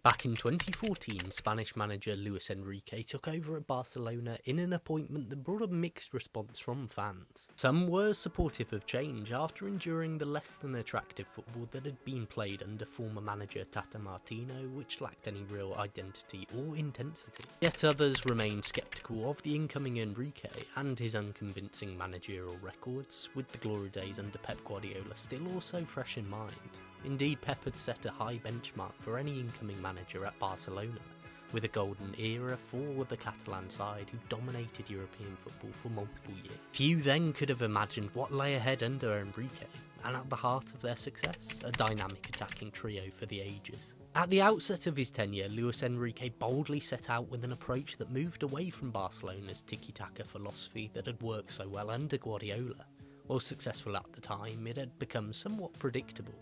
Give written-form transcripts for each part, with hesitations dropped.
Back in 2014, Spanish manager Luis Enrique took over at Barcelona in an appointment that brought a mixed response from fans. Some were supportive of change after enduring the less than attractive football that had been played under former manager Tata Martino, which lacked any real identity or intensity. Yet others remained sceptical of the incoming Enrique and his unconvincing managerial records, with the glory days under Pep Guardiola still also fresh in mind. Indeed, Pep had set a high benchmark for any incoming manager at Barcelona, with a golden era for the Catalan side who dominated European football for multiple years. Few then could have imagined what lay ahead under Enrique, and at the heart of their success, a dynamic attacking trio for the ages. At the outset of his tenure, Luis Enrique boldly set out with an approach that moved away from Barcelona's tiki-taka philosophy that had worked so well under Guardiola. While successful at the time, it had become somewhat predictable.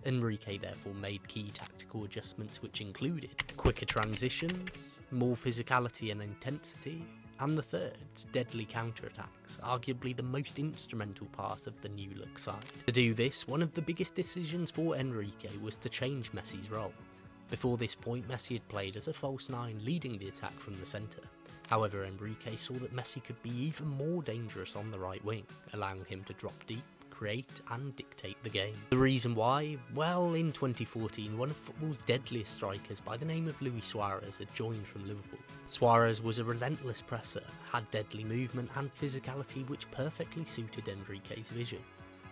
Enrique therefore made key tactical adjustments which included quicker transitions, more physicality and intensity, and the third, deadly counterattacks, arguably the most instrumental part of the new look side. To do this, one of the biggest decisions for Enrique was to change Messi's role. Before this point, Messi had played as a false nine, leading the attack from the centre. However, Enrique saw that Messi could be even more dangerous on the right wing, allowing him to drop deep, create and dictate the game. The reason why? Well, in 2014, one of football's deadliest strikers by the name of Luis Suarez had joined from Liverpool. Suarez was a relentless presser, had deadly movement and physicality which perfectly suited Enrique's vision.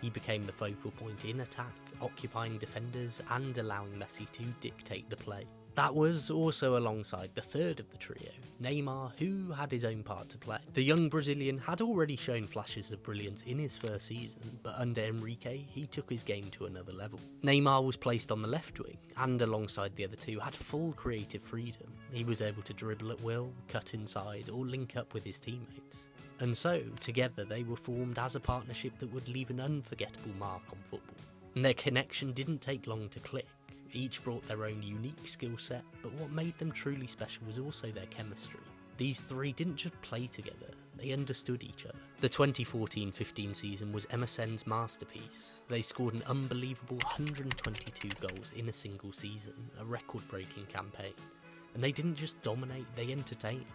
He became the focal point in attack, occupying defenders and allowing Messi to dictate the play. That was also alongside the third of the trio, Neymar, who had his own part to play. The young Brazilian had already shown flashes of brilliance in his first season, but under Enrique, he took his game to another level. Neymar was placed on the left wing, and alongside the other two, had full creative freedom. He was able to dribble at will, cut inside, or link up with his teammates. And so, together they were formed as a partnership that would leave an unforgettable mark on football. And their connection didn't take long to click. Each brought their own unique skill set, but what made them truly special was also their chemistry. These three didn't just play together, they understood each other. The 2014-15 season was MSN's masterpiece. They scored an unbelievable 122 goals in a single season, a record-breaking campaign. And they didn't just dominate, they entertained.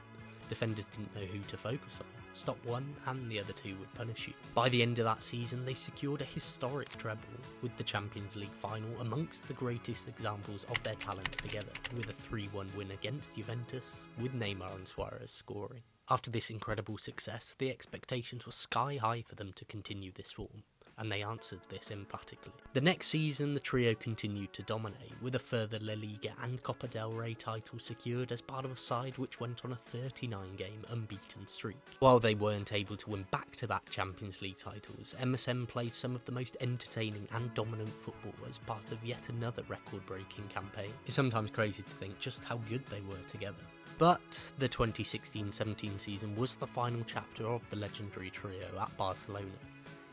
Defenders didn't know who to focus on. Stop one and the other two would punish you. By the end of that season, they secured a historic treble, with the Champions League final amongst the greatest examples of their talents together, with a 3-1 win against Juventus, with Neymar and Suarez scoring. After this incredible success, the expectations were sky high for them to continue this form, and they answered this emphatically. The next season, the trio continued to dominate, with a further La Liga and Copa del Rey titles secured as part of a side which went on a 39-game unbeaten streak. While they weren't able to win back-to-back Champions League titles, MSN played some of the most entertaining and dominant football as part of yet another record-breaking campaign. It's sometimes crazy to think just how good they were together. But the 2016-17 season was the final chapter of the legendary trio at Barcelona.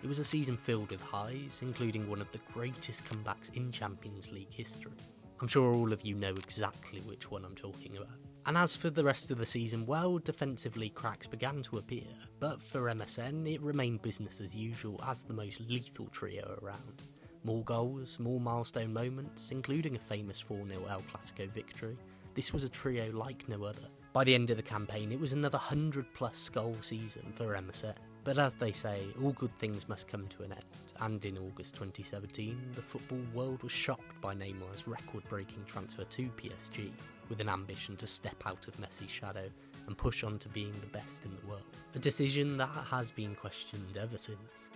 It was a season filled with highs, including one of the greatest comebacks in Champions League history. I'm sure all of you know exactly which one I'm talking about. And as for the rest of the season, well, defensively cracks began to appear, but for MSN it remained business as usual as the most lethal trio around. More goals, more milestone moments, including a famous 4-0 El Clasico victory. This was a trio like no other. By the end of the campaign, it was another 100+ goal season for MSN. But as they say, all good things must come to an end, and in August 2017, the football world was shocked by Neymar's record-breaking transfer to PSG, with an ambition to step out of Messi's shadow and push on to being the best in the world. A decision that has been questioned ever since.